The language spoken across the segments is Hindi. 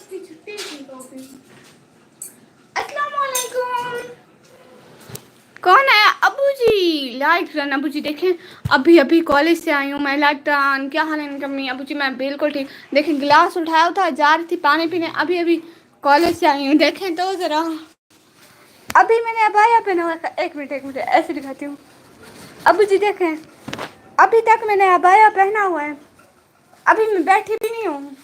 की छुट्टी थी तो भी। अस्सलाम वालेकुम। कौन है? अबू जी। Light run. अबू जी देखें, अभी अभी कॉलेज से आई हूँ मैं। Light run. क्या हाल है इनका? मम्मी अबू जी मैं बिल्कुल ठीक। देखें गिलास उठाया था, जा रही थी पानी पीने, अभी अभी कॉलेज से आई हूँ। देखें तो जरा, अभी मैंने अबाया पहना हुआ था। एक मिनट ऐसे दिखाती हूँ। अबू जी देखें, अभी तक मैंने अबाया पहना हुआ है, अभी मैं बैठी भी नहीं हूँ।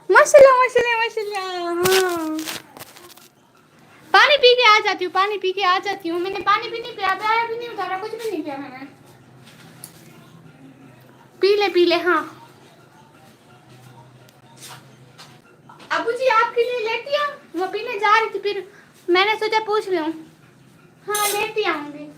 माशाल्लाह माशाल्लाह माशाल्लाह। हाँ, पानी पी के आ जाती हूँ, पानी पी के आ जाती हूँ। मैंने पानी भी नहीं पिया, अबाया भी नहीं उतारा, कुछ भी नहीं पिया मैंने। पी ले। हाँ अबू जी आपके लिए लेती हूँ, वो पीने जा रही थी, फिर मैंने सोचा पूछ लूँ। हाँ लेती आऊँगी।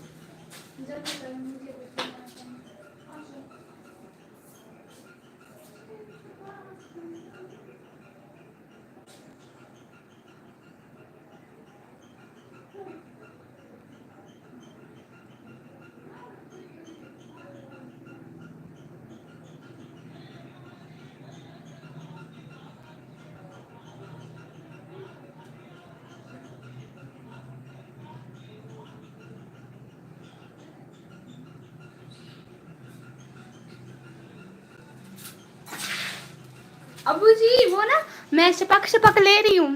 अबू जी वो ना, मैं शपक ले रही हूँ।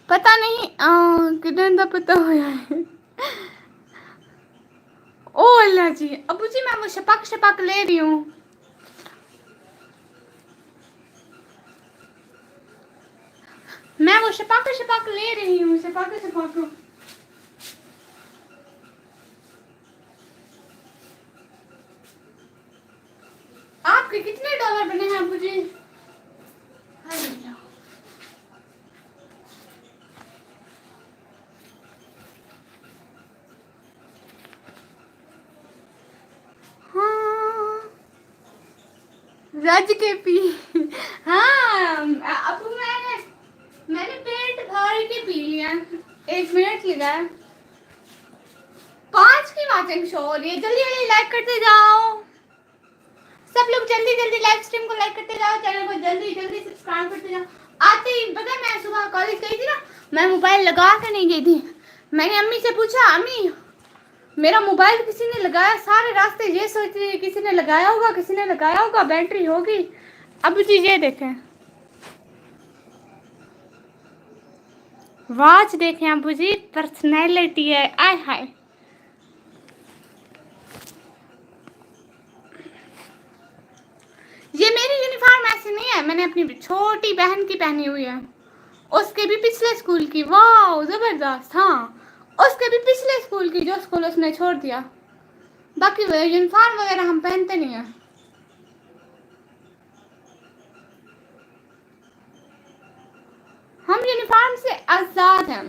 पता नहीं कितने का पता हुआ है। ओ अल्लाह जी। अबू जी मैं वो शपक ले रही हूँ। मैं वो शपक ले रही हूँ। शपक। आपके कितने डॉलर बने हैं अबू जी? हाँ रज के पी। हाँ अब मैंने पेट भर के पी लिया। 1 मिनट लगा। 5 की वाचिंग शो हो रही है। जल्दी जल्दी लाइक करते जाओ सब लोग, जल्दी जल्दी लाइव स्ट्रीम को लाइक करते जाओ, चैनल को जल्दी जल्दी सब्सक्राइब करते जाओ। आते ही पता है, मैं सुबह कॉलेज गई थी ना, मैं मोबाइल लगा के नहीं गई थी। मैंने अम्मी से पूछा, अम्मी मेरा मोबाइल किसी ने लगाया? सारे रास्ते ये सोच रही किसी ने लगाया होगा, किसी ने लगाया होगा, बैटरी होगी। अब चीज ये देखें, वॉच देखें अबू जी, पर्सनैलिटी है। आय हाय। ये मेरी यूनिफॉर्म ऐसी नहीं है, मैंने अपनी छोटी बहन की पहनी हुई है, उसके भी पिछले स्कूल की। वाह जबरदस्त। हाँ उसके भी पिछले स्कूल की, जो स्कूल उसने छोड़ दिया। बाकी यूनिफॉर्म वगैरह हम पहनते नहीं है। हम यूनिफॉर्म से आजाद हैं।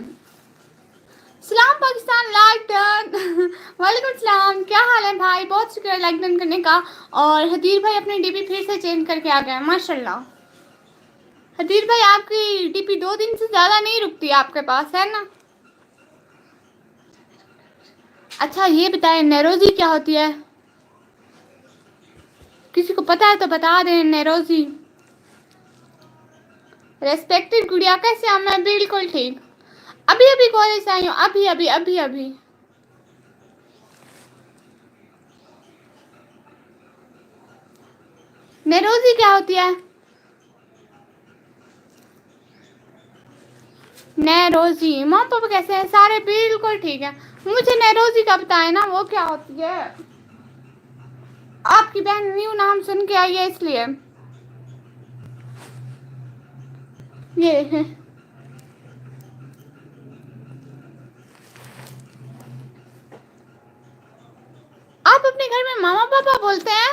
सलाम पाकिस्तान। Like done. वालेकुम सलाम। क्या हाल है भाई? बहुत शुक्रिया लाइक डन करने का। और हदीर भाई अपनी डीपी फिर से चेंज करके आ गए, माशाल्लाह। हदीर भाई आपकी डीपी 2 दिन से ज़्यादा नहीं रुकती आपके पास, है ना? अच्छा ये बताएं, नेरोजी क्या होती है? किसी को पता है तो बता दें। नेरोजी रेस्पेक्टेड गुड़िया, कैसे हैं? मैं बिल्कुल ठीक। अभी अभी कॉलेज से आई हूँ, अभी। नेरोजी क्या होती है? नेरोजी। मम्मी पापा कैसे हैं? सारे बिल्कुल ठीक है। मुझे नेरोजी का बताएं ना, वो क्या होती है? आपकी बहन न्यू नाम सुन के आई है इसलिए। ये है। आप अपने घर में मामा पापा बोलते हैं?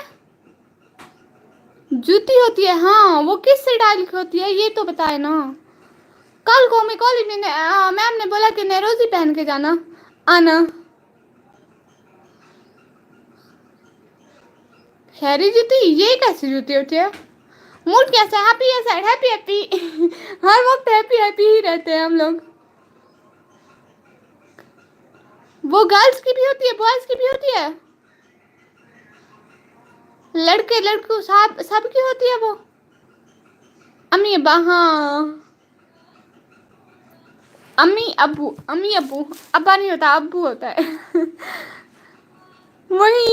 जूती होती है। हाँ वो किस स्टाइल की होती है ये तो बताए ना। कल को मैं कॉलेज में मैम ने बोला कि नेरोजी पहन के जाना आना। खैरी जूती? ये कैसी जूती होती है? मूड कैसा? हैप्पी है सर? हैप्पी। हर वक्त हैप्पी ही रहते हैं हम लोग। वो गर्ल्स की भी होती है, बॉयज की भी होती है? लड़के लड़कों सब सबकी होती है वो? अम्मी अब्बा, हाँ अम्मी अब्बू, अब्बा नहीं होता, अब्बू होता है। वही,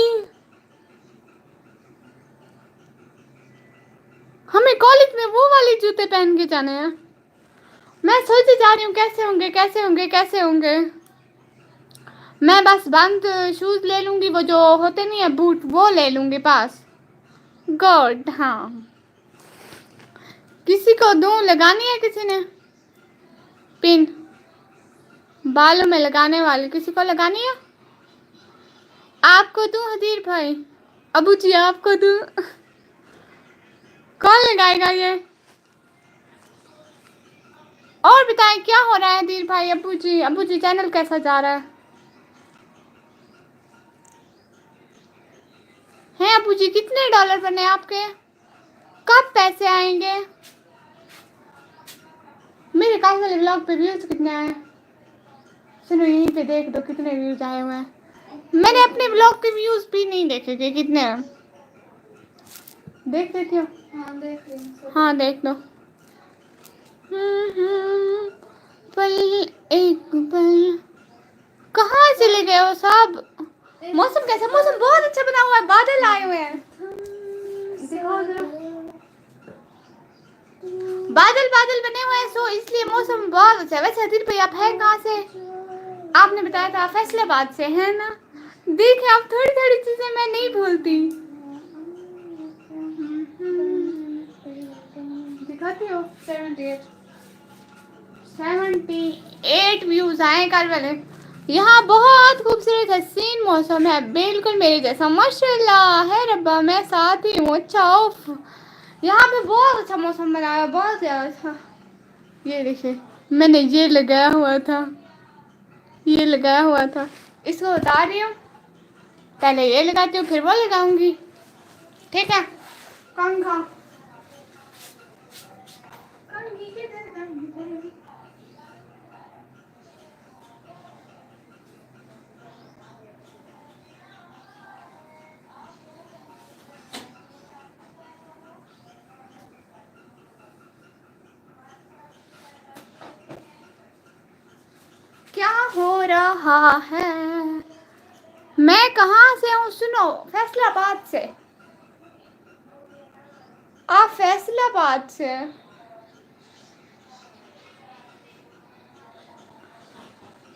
हमें कॉलेज में वो वाले जूते पहन के जाने हैं। मैं सोचे जा रही हूँ कैसे होंगे कैसे होंगे कैसे होंगे। मैं बस बंद शूज ले लूंगी, वो जो होते नहीं है बूट, वो ले लूंगी पास। गॉड, हाँ। किसी को दूं, लगानी है किसी ने पिन बालों में लगाने वाली, किसी को लगानी है? आपको दूं हदीर भाई? अबू जी आपको दूं? कौन लगाएगा ये? और बताएं क्या हो रहा है हदीर भाई? अबू जी चैनल कैसा जा रहा है अबू जी? कितने डॉलर बने आपके? कब पैसे आएंगे? मेरे काश वाले ब्लॉग पे व्यूज कितने आए? सुनो यहीं पे देख दो कितने व्यूज आए हुए हैं। मैंने अपने ब्लॉग के व्यूज भी नहीं देखे कि कितने हैं। देख देती हो? हाँ देख रही हूँ। हाँ देख लो। पल, एक पल, कहाँ चले गए हो सब? मौसम कैसा? मौसम बहुत अच्छा बना हुआ है, बादल आए हुए हैं। दिखाओ जरा। बादल बादल बने हुए हैं, सो इसलिए मौसम बहुत अच्छा है। वैसे हदीर भाई आप हैं कहाँ से? आपने बताया था फैसलाबाद से, है ना? देखिए आप थोड़ी थोड़ी चीजें मैं नहीं भूलती। दिखाती हो? 78 व्यूज आए कल वाले। यहाँ बहुत खूबसूरत हसीन मौसम है, बिल्कुल मेरे जैसा। माशाल्लाह है रब्बा, मैं साथ ही हूँ। अच्छा उफ, यहाँ पे बहुत अच्छा मौसम बनाया है, बहुत ज्यादा अच्छा। ये देखिए मैंने ये लगाया हुआ था, ये लगाया हुआ था, इसको उतार रही हूँ। पहले ये लगाती हूँ फिर वो लगाऊंगी, ठीक है? कंघा कंघी के दर क्या हो रहा है? मैं कहाँ से हूँ? सुनो, फैसलाबाद से। आप फैसलाबाद से?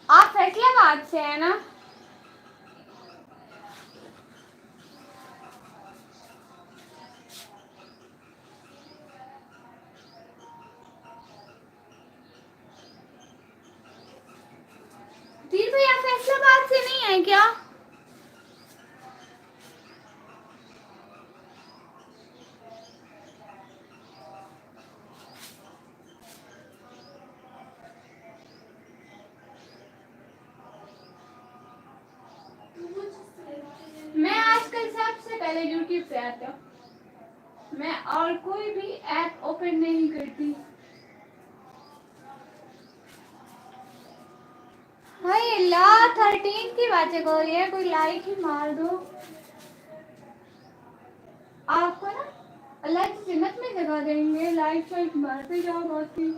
आप फैसलाबाद से है ना? धीर भाई आप फैसलाबाद से नहीं है क्या? मैं आजकल सबसे पहले यूट्यूब से आता हूँ। मैं और कोई भी ऐप ओपन नहीं करती। भाई अल्लाह 13 की बातें कर रही है, कोई लाइक ही मार दो। आपको ना अल्लाह की जन्नत में जगह देंगे, लाइक वाइक मारते जाओ बहुत ही।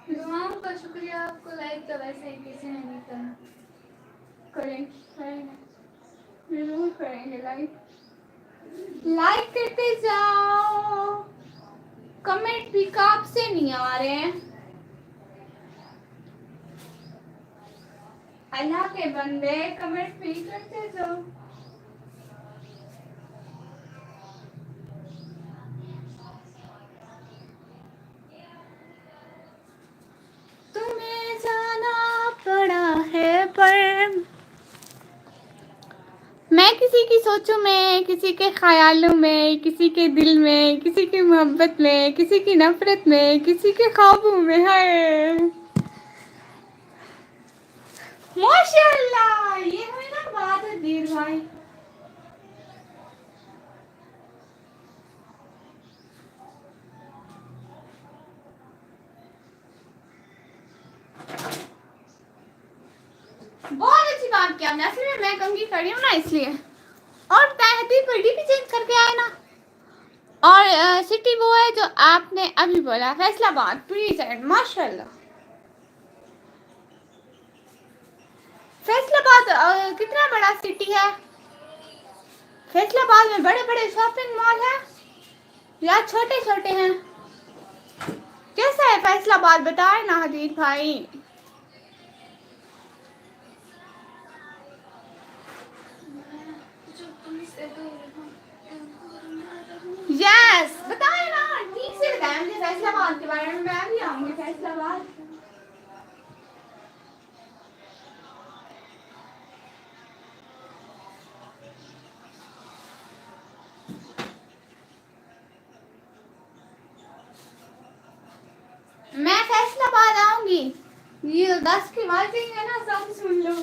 दुआओं का शुक्रिया, आपको लाइक तो वैसे ही किसी ने नहीं करा। करेंगे जरूर करेंगे लाइक। लाइक करते जाओ। कमेंट भी कब से नहीं आ रहे हैं। अल्लाह के बंदे कमेंट भी करते जाओ। तुम्हें जाना पड़ा है पर मैं किसी की सोचों में, किसी के ख्यालों में, किसी के दिल में, किसी की मोहब्बत में, किसी की नफरत में, किसी के ख्वाबों में है। माशाल्लाह, ये हुई ना बात है धीर भाई। बहुत अच्छी बात किया आपने। असल में मैं कंघी कर रही हूँ ना इसलिए। और बताए हदीर भाई डीपी चेंज करके आए ना? और सिटी वो है जो आपने अभी बोला, फैसलाबाद प्रेजेंट। माशाल्लाह। फैसलाबाद कितना बड़ा सिटी है? फैसलाबाद में बड़े बड़े शॉपिंग मॉल हैं या छोटे छोटे हैं? कैसा है फैसलाबाद, बताए ना हदीद भाई। यस, बताए ना, ठीक से बताए मुझे फैसलाबाद के बारे में, मैं भी आऊंगी फैसलाबाद। मैं फैसलाबाद आऊंगी। ये 10 की मार्किंग है ना, सब सुन लो।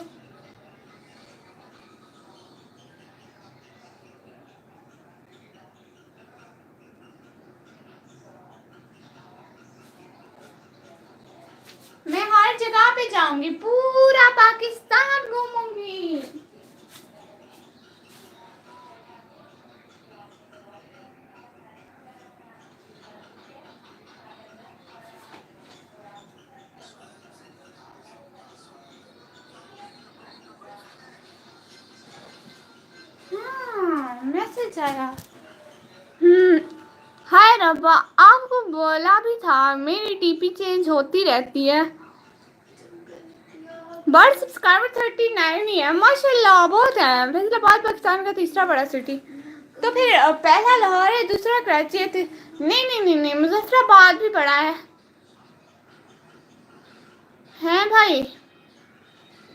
मैं हर जगह पे जाऊंगी, पूरा पाकिस्तान घूमूंगी। हाँ, मैसेज आया। हम्म। हाय रब्बा, आपको बोला भी था मेरी टीपी चेंज होती रहती है। बर्ड सब्सक्राइबर 39 ही है, माशाल्लाह बहुत है। फैसलाबाद पाकिस्तान का तीसरा बड़ा सिटी। तो फिर पहला लाहौर है, दूसरा कराची है। नहीं नहीं नहीं नहीं, मुजफ्फराबाद भी बड़ा है। हैं भाई,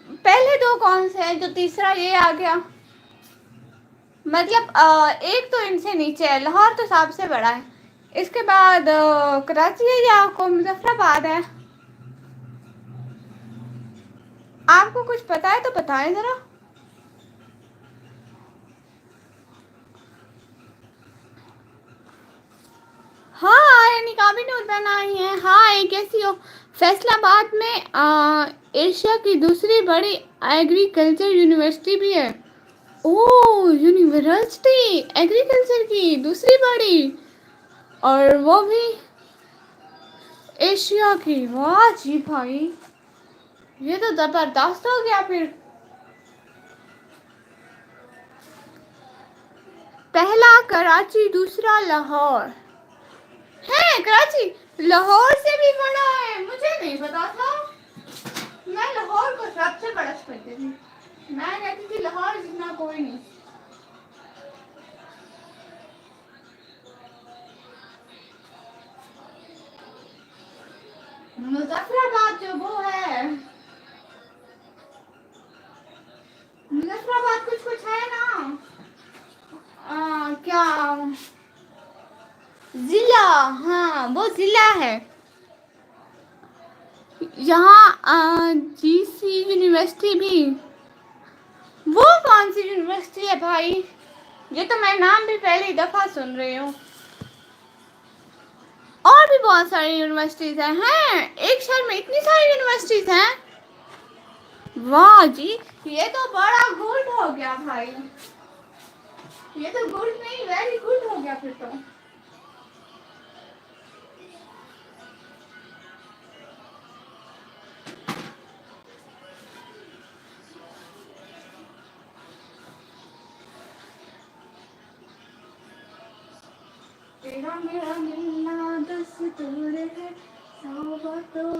पहले दो कौन से हैं जो तीसरा ये आ गया? मतलब एक तो इनसे नीचे है, लाहौर तो सबसे बड़ा है। इसके बाद कराची है या आपको मुजफ्फराबाद है? आपको कुछ पता है तो बताएं जरा। हाँ, निकाबी नूर बहन आई है। हाँ, कैसी हो? फैसलाबाद में एशिया की दूसरी बड़ी एग्रीकल्चर यूनिवर्सिटी भी है। ओह, यूनिवर्सिटी एग्रीकल्चर की दूसरी बड़ी, और वो भी एशिया की। वाह जी भाई, ये तो जबरदस्त हो गया फिर। पहला कराची, दूसरा लाहौर है। कराची लाहौर से भी बड़ा है, मुझे नहीं पता था। मैं लाहौर को सबसे बड़ा समझती थी। मैं कहती थी लाहौर जितना कोई नहीं। मुजफ्फराबाद जो वो है, मुजफ्फराबाद कुछ कुछ है ना। क्या जिला? हाँ, वो जिला है। यहाँ जीसी यूनिवर्सिटी भी। वो कौन सी यूनिवर्सिटी है भाई? ये तो मैं नाम भी पहली दफा सुन रही हूँ। और भी बहुत सारी यूनिवर्सिटीज हैं। एक शहर में इतनी सारी यूनिवर्सिटीज हैं। वाह जी, ये तो बड़ा गुड हो गया भाई। ये तो गुड नहीं, वेरी गुड हो गया फिर तो। तेरा मेरा मिलना दस्तूर है, सौ बातों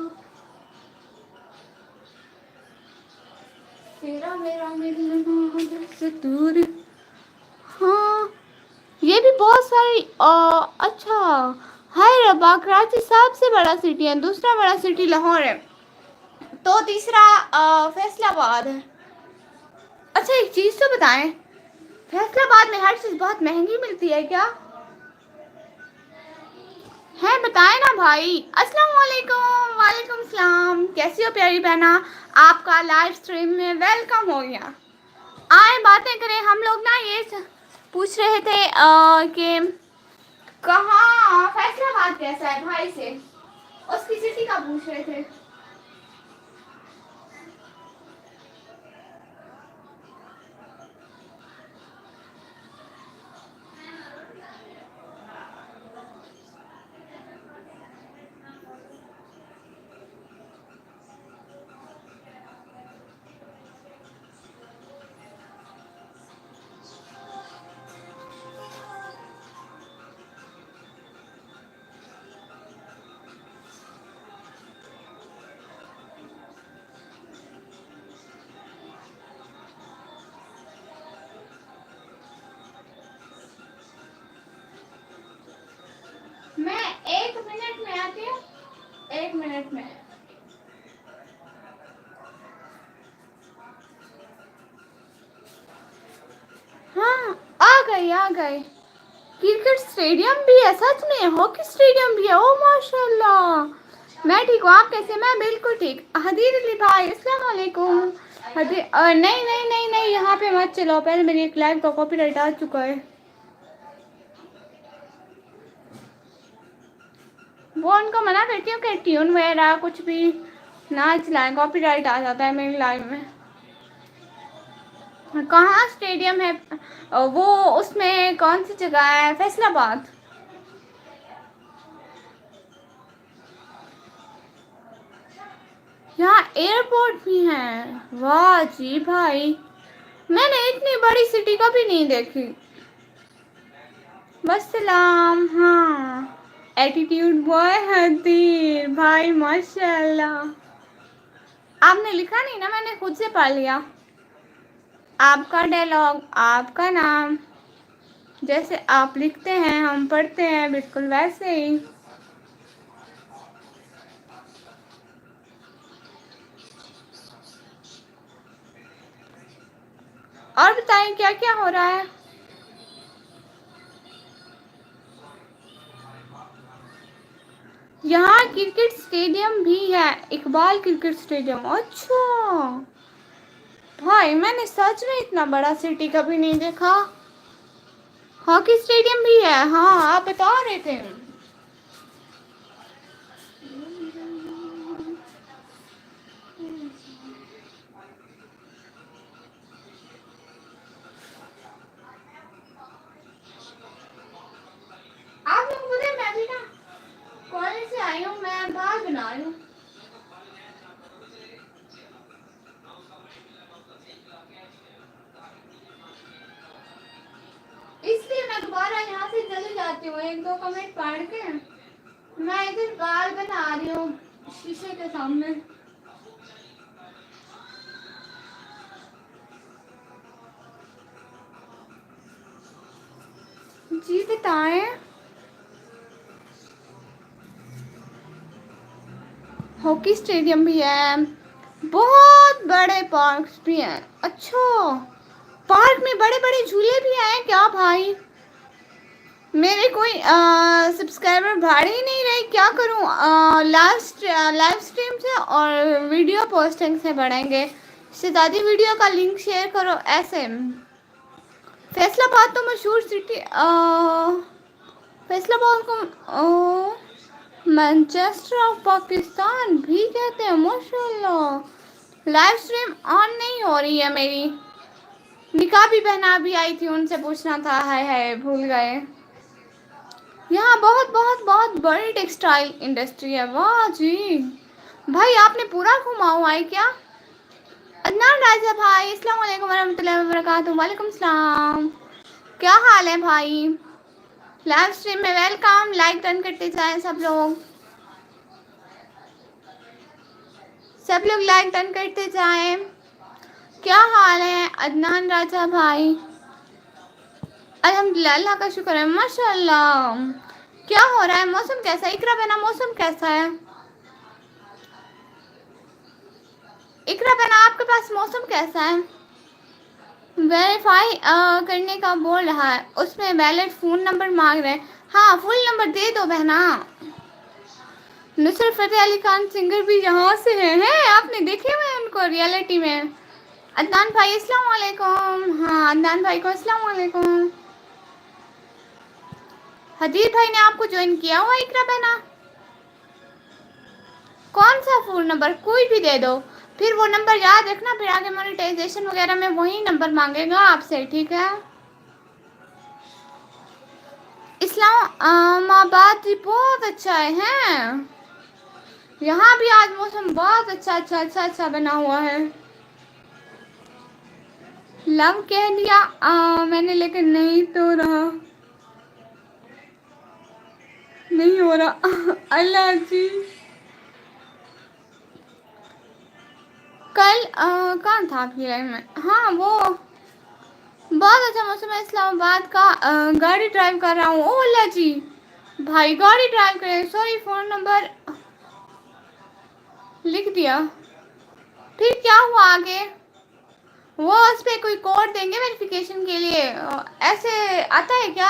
तेरा मेरा मिलना दस्तूर। हाँ, ये भी बहुत सारी अच्छा। हाय रब्बा, कराची सबसे बड़ा सिटी है, दूसरा बड़ा सिटी लाहौर है, तो तीसरा फैसलाबाद है। अच्छा, एक चीज़ तो बताएं, फैसलाबाद में हर चीज़ बहुत महंगी मिलती है क्या? है, बताएं ना भाई। अस्सलाम वालेकुम। वालेकुम सलाम, कैसी हो प्यारी बहना? आपका लाइव स्ट्रीम में वेलकम हो गया। आए बातें करें हम लोग ना। ये पूछ रहे थे कि कहाँ फैसलाबाद कैसा है भाई से, उसकी सिटी का पूछ रहे थे। मिनट में। हाँ आ गए। क्रिकेट स्टेडियम भी है, सच में हॉकी स्टेडियम भी है। ओ माशाल्लाह। मैं ठीक हूँ, आप कैसे? मैं बिल्कुल ठीक। हदीर अली भाई अस्सलाम वालेकुम। नहीं नहीं नहीं नहीं, यहाँ पे मत चलो, पहले मेरी एक लाइव का कॉपीराइट आ चुका है। वो उनको मना करती हूँ कि ट्यून वगैरह कुछ भी ना चलाएं, कॉपीराइट आ जाता है मेरी लाइव में। कहाँ स्टेडियम है वो? उसमें कौन सी जगह है? फैसलाबाद। यहाँ एयरपोर्ट भी है। वाह जी भाई, मैंने इतनी बड़ी सिटी कभी नहीं देखी। बस सलाम। हाँ एटीट्यूड बॉय हदीर भाई माशाल्लाह। आपने लिखा नहीं ना, मैंने खुद से पढ़ लिया। आपका डायलॉग, आपका नाम, जैसे आप लिखते हैं हम पढ़ते हैं, बिल्कुल वैसे ही। और बताएं क्या क्या हो रहा है? यहाँ क्रिकेट स्टेडियम भी है, इकबाल क्रिकेट स्टेडियम। अच्छा भाई, मैंने सच में इतना बड़ा सिटी कभी नहीं देखा। हॉकी स्टेडियम भी है, हाँ आप बता रहे थे। आप लोग मुझे, मैं भी ना कॉलेज से आई हूँ, मैं बाल बना रही हूँ, इसलिए मैं दोबारा यहाँ से चले जाती हूँ। एक दो कमेंट पढ़ के मैं इधर बाल बना रही हूँ शीशे के सामने। जी बताएं। हॉकी स्टेडियम भी है, बहुत बड़े पार्क्स भी हैं। अच्छा, पार्क में बड़े बड़े झूले भी हैं क्या भाई? मेरे कोई सब्सक्राइबर भाड़ ही नहीं रहे, क्या करूं? लाइव स्ट्रीम से और वीडियो पोस्टिंग से बढ़ेंगे। शहजादी वीडियो का लिंक शेयर करो ऐसे। फैसलाबाद तो मशहूर सिटी, फैसलाबाद को मैनचेस्टर ऑफ पाकिस्तान भी कहते हैं। माशाल्लाह। लाइव स्ट्रीम ऑन नहीं हो रही है मेरी। निकाह भी पहना भी आई थी, उनसे पूछना था। है भूल गए। यहाँ बहुत बहुत बहुत बड़ी टेक्सटाइल इंडस्ट्री है। वाह जी भाई, आपने पूरा घुमा हुआ है क्या? अदनान राजा भाई अस्सलाम वालेकुम वरहमतुल्लाहि वबरकातुहू। वालेकुम सलाम। क्या हाल है भाई? लाइव स्ट्रीम में वेलकम। लाइक डन करते जाएं सब लोग, सब लोग लाइक डन करते जाएं। क्या हाल है अदनान राजा भाई? अल्हम्दुलिल्लाह, अल्लाह का शुक्र है माशाल्लाह। क्या हो रहा है? मौसम कैसा है? इकरा बहना मौसम कैसा है? इकरा बहना आपके पास मौसम कैसा है? वेरीफाई करने का बोल रहा है, उसमें वैलिड फ़ोन नंबर मांग रहे हैं। हाँ फुल नंबर दे दो बहना। नुसरत फतेह अली खान सिंगर भी यहाँ से हैं? आपने देखे हुए हैं उनको रियलिटी में? अदनान भाई अस्सलाम वालेकुम। हाँ अदनान भाई को अस्सलाम वालेकुम। हदीर भाई ने आपको ज्वाइन किया हुआ इकरा बहना? कौन सा फ़ोन नंबर? कोई भी दे दो, फिर वो नंबर याद रखना, फिर आगे मोनेटाइजेशन वगैरह में वही नंबर मांगेगा आपसे, ठीक है? इस्लामाबाद भी बहुत अच्छा है। यहाँ भी आज मौसम बहुत अच्छा बना हुआ है। लव कह दिया मैंने, लेकिन नहीं तो रहा, नहीं हो रहा। अल्लाह जी। कल कहाँ था आपकी लाइफ में? हाँ वो बहुत अच्छा मौसम है इस्लामाबाद का। गाड़ी ड्राइव कर रहा हूँ। ओ अल्लाह जी भाई, गाड़ी ड्राइव करें। सॉरी, फ़ोन नंबर लिख दिया। फिर क्या हुआ आगे? वो उस पर कोई कोड देंगे वेरिफिकेशन के लिए? ऐसे आता है क्या?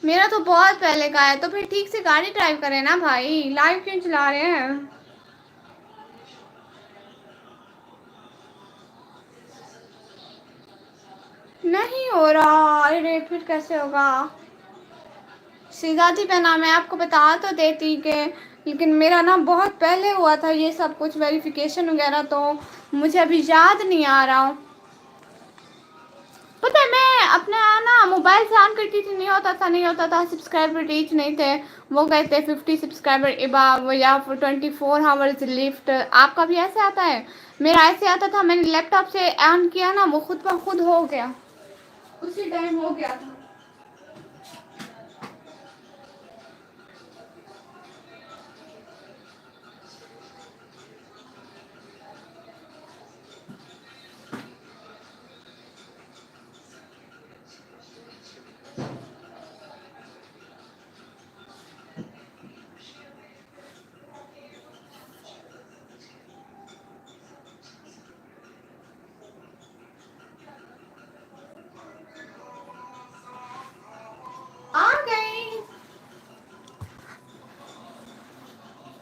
मेरा तो बहुत पहले का है। तो फिर ठीक से गाड़ी ड्राइव करें ना भाई, लाइव क्यों चला रहे हैं? नहीं हो रहा। अरे फिर कैसे होगा? सीधा थी पहना, मैं आपको बता तो देती कि, लेकिन मेरा ना बहुत पहले हुआ था ये सब कुछ वेरिफिकेशन वगैरह, तो मुझे अभी याद नहीं आ रहा। पता है मैं अपना ना मोबाइल से ऑन करती थी, नहीं होता था, सब्सक्राइबर रीच नहीं थे। वो कहते 50 सब्सक्राइबर इबाव या 24 आवर्स लिफ्ट। आपका भी ऐसे आता है? मेरा ऐसे आता था, मैंने लैपटॉप से ऑन किया ना, वो खुद ब खुद हो गया, उसी टाइम हो गया था। आ गई।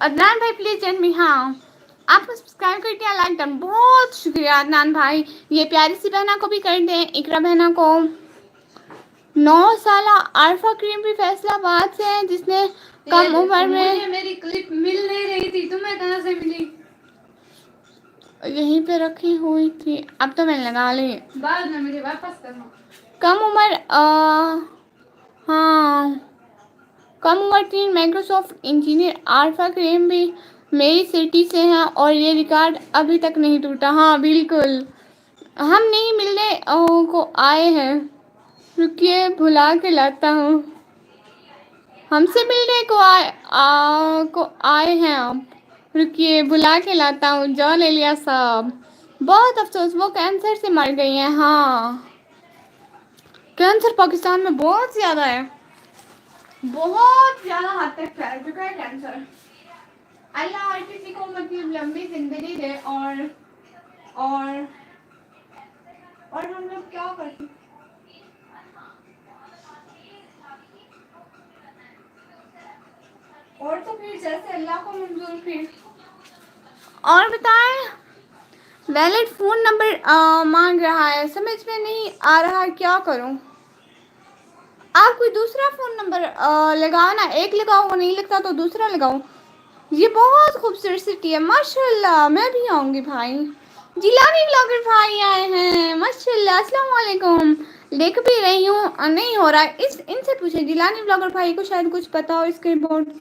अदनान भाई प्लीज सेंड मी। हाँ, आपको सब्सक्राइब कर दिया, लाइक डन, बहुत शुक्रिया अदनान भाई। ये प्यारी सी बहना को भी कर दें, इकरा बहना को। 9 साल अरफा क्रीम भी फैसलाबाद से है, जिसने कम उम्र में। मेरी क्लिप मिल नहीं रही थी, तुम्हें कहाँ से मिली? यहीं पे रखी हुई थी, अब तो मैंने लगा ली, बाद में मुझे वापस करना। कम उम्र हाँ, कम उम्र की माइक्रोसॉफ्ट इंजीनियर आरफा क्रीम भी मेरी सिटी से हैं और ये रिकॉर्ड अभी तक नहीं टूटा। हाँ बिल्कुल, हम नहीं मिलने को आए हैं। रुकिए भुला के लाता हूँ। हमसे मिलने को आए हैं आप? रुकिए बुला के लाता हूँ। जॉन एलिया साहब, बहुत अफसोस, वो कैंसर से मर गई हैं। हाँ, कैंसर पाकिस्तान में बहुत ज़्यादा है, बहुत ज़्यादा हद तक फैल चुका है कैंसर। अल्लाह हर किसी को मतलब लंबी जिंदगी दे। और और हम लोग क्या करते? और तो फिर जैसे अल्लाह को मंजूर। फिर और बताएं, वैलिड फ़ोन नंबर मांग रहा है, समझ में नहीं आ रहा क्या करूं? आप कोई दूसरा फ़ोन नंबर लगाओ ना, एक लगाओ, वो नहीं लगता तो दूसरा लगाओ। ये बहुत खूबसूरत सिटी है माशाल्लाह, मैं भी आऊँगी भाई। जिलानी ब्लॉगर भाई आए हैं माशाल्लाह, अस्सलाम वालेकुम। देख भी रही हूँ, नहीं हो रहा। इस इनसे पूछे, जिलानी ब्लॉगर भाई को शायद कुछ पता हो इसके बोर्ड।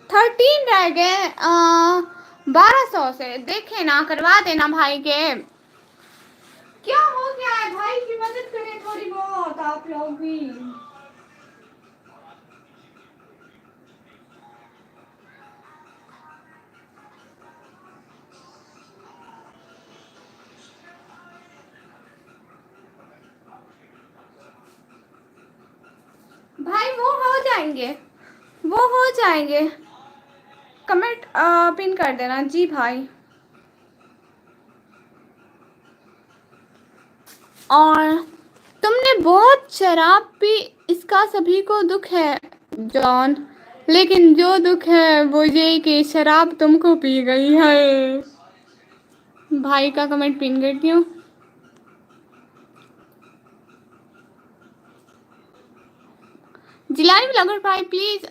13 रह गए 1200 से। देखे ना, करवा देना भाई के। क्या हो गया है भाई की मदद करें थोड़ी बहुत आप लोग भी। भाई वो हो जाएंगे, वो हो जाएंगे। कमेंट पिन कर देना जी भाई। और तुमने बहुत शराब पी, इसका सभी को दुख है जॉन, लेकिन जो दुख है वो ये कि शराब तुमको पी गई है। भाई का कमेंट पिन करती हूँ। जिलानी ब्लॉगर भाई प्लीज़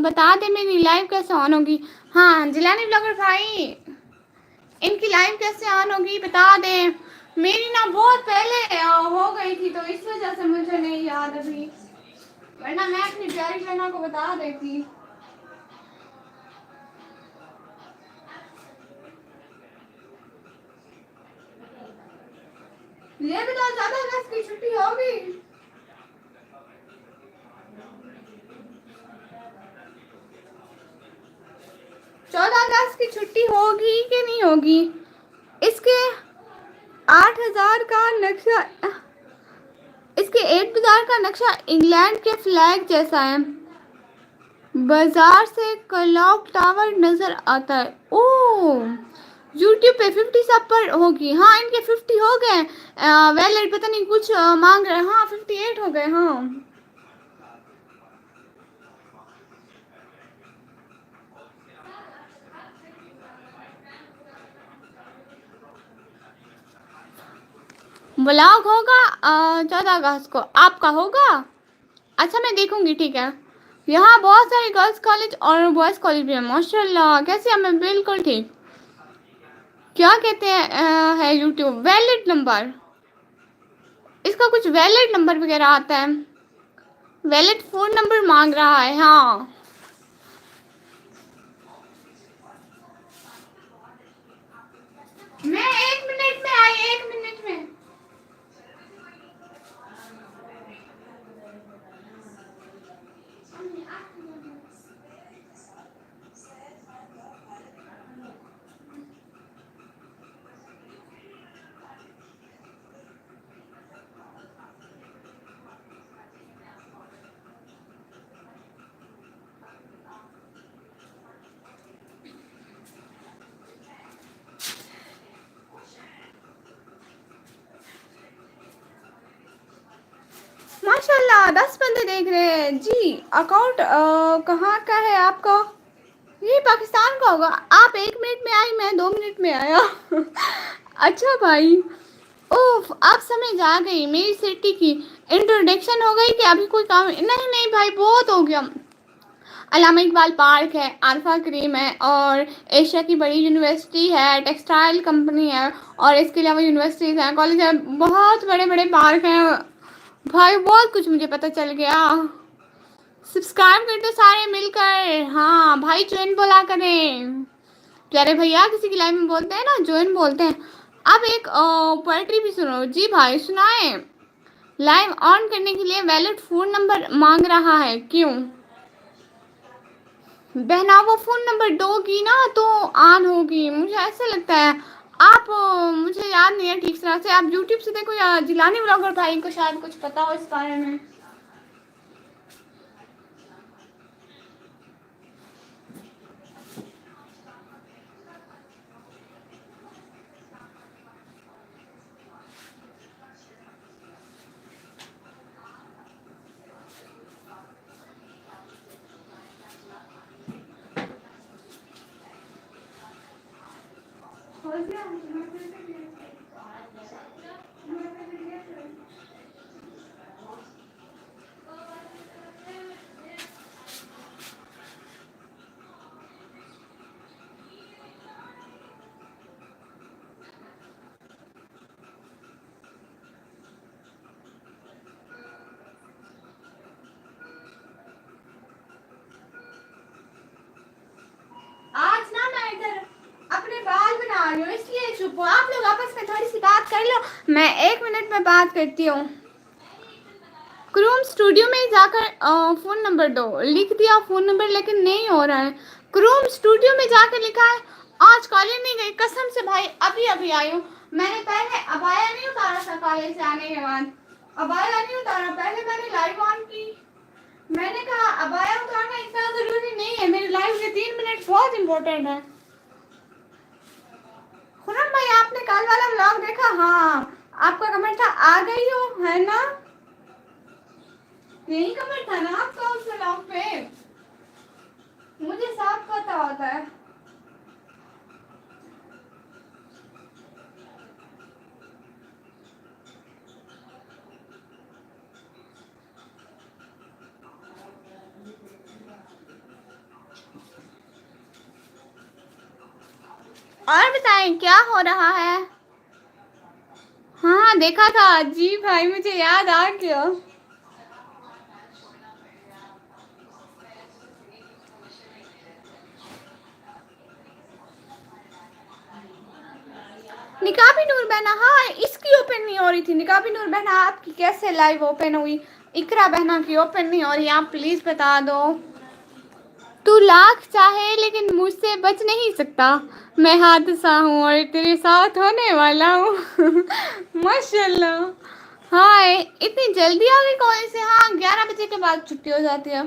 बता दे मेरी लाइव कैसे ऑन होगी। हाँ जिलानी ब्लॉगर भाई, इनकी लाइव कैसे ऑन होगी बता दें। मेरी ना बहुत पहले हो गई थी, तो इस वजह से मुझे नहीं याद अभी, वरना मैं अपनी प्यारी बहना को बता देती। ये बता, ज़्यादा अगस्त की छुट्टी होगी? चौदह अगस्त की छुट्टी होगी कि नहीं होगी? इसके 8000 का नक्शा, इसके 8 बाजार का नक्शा इंग्लैंड के फ्लैग जैसा है। बाजार से क्लॉक टावर नजर आता है। ओह, यूट्यूब पे 50 सब पर होगी। हाँ, इनके 50 हो गए। वैलेट पता नहीं कुछ मांग रहे हैं। हाँ, 58 हो गए। हाँ, ब्लॉग होगा 14 अगस्त को। आपका होगा? अच्छा, मैं देखूंगी। ठीक है। यहाँ बहुत सारे गर्ल्स कॉलेज और बॉयज़ कॉलेज भी है। माशाल्लाह, कैसे हमें बिल्कुल ठीक। क्या कहते हैं है यूट्यूब वैलिड नंबर। इसका कुछ वैलिड नंबर वगैरह आता है। वैलिड फ़ोन नंबर मांग रहा है। हाँ, मैं 1 मिनट में आई, 1 मिनट में। माशाल्लाह, 10 बंदे देख रहे हैं जी। अकाउंट कहाँ का है आपका? ये पाकिस्तान का होगा। आप 1 मिनट में आई, मैं 2 मिनट में आया। अच्छा भाई। ओफ, आप समझ आ गई। मेरी सिटी की इंट्रोडक्शन हो गई कि अभी कोई काम नहीं? नहीं भाई, बहुत हो गया। अल्लामा इकबाल पार्क है, अल्फा क्रीम है, और एशिया की बड़ी यूनिवर्सिटी है, टेक्सटाइल कंपनी है, और इसके अलावा यूनिवर्सिटीज़ हैं, कॉलेज है, बहुत बड़े बड़े पार्क हैं भाई। बहुत कुछ मुझे पता चल गया। सब्सक्राइब कर दो सारे मिलकर। हाँ भाई, ज्वाइन बोला करें। प्यारे भैया किसी की लाइव में बोलते हैं ना, ज्वाइन बोलते हैं। अब एक पोएट्री भी सुनो जी भाई, सुनाए। लाइव ऑन करने के लिए वैलिड फ़ोन नंबर मांग रहा है। क्यों बहना? वो फ़ोन नंबर दोगी ना तो ऑन होगी, मुझे ऐसा लगता है। आप मुझे याद नहीं है ठीक तरह से। आप यूट्यूब से देखो, या जिलानी ब्लॉगर भाई को शायद कुछ पता हो इस बारे में। आज ना मैं इधर अपने बाल बना रही हूँ, इसलिए चुप हो। आप लोग आपस में थोड़ी सी बात कर लो, मैं 1 मिनट में बात करती हूँ। क्रोम स्टूडियो में जाकर फ़ोन नंबर दो, लिख दिया फ़ोन नंबर, लेकिन नहीं हो रहा है। क्रोम स्टूडियो में जाकर लिखा है। आज कॉलेज नहीं गई कसम से भाई, अभी अभी आई हूँ। मैंने पहले अबाया नहीं उतारा था कॉलेज से आने के बाद। अबाया नहीं उतारा, पहले मैंने लाइव ऑन की। मैंने कहा अबाया उतारना इतना ज़रूरी नहीं है, मेरी लाइफ के 3 मिनट बहुत इंपॉर्टेंट है। खुरम भाई, आपने कल वाला व्लॉग देखा? हाँ, आपका कमेंट था आ गई हो, है ना? यही कमेंट था ना आपका उस व्लॉग पे? मुझे सब पता होता है। और बताएं क्या हो रहा है? हाँ, देखा था जी भाई, मुझे याद आ गया। निकाबी नूर बहना, हाँ इसकी ओपन नहीं हो रही थी। निकाबी नूर बहना, आपकी कैसे लाइव ओपन हुई? इकरा बहना की ओपन नहीं हो रही, आप प्लीज बता दो। तू लाख चाहे लेकिन मुझसे बच नहीं सकता। मैं हादसा हूँ और तेरे साथ होने वाला हूँ। माशाल्लाह, हाय, इतनी जल्दी आ गई कॉलेज से? हाँ, 11 बजे के बाद छुट्टी हो जाती है।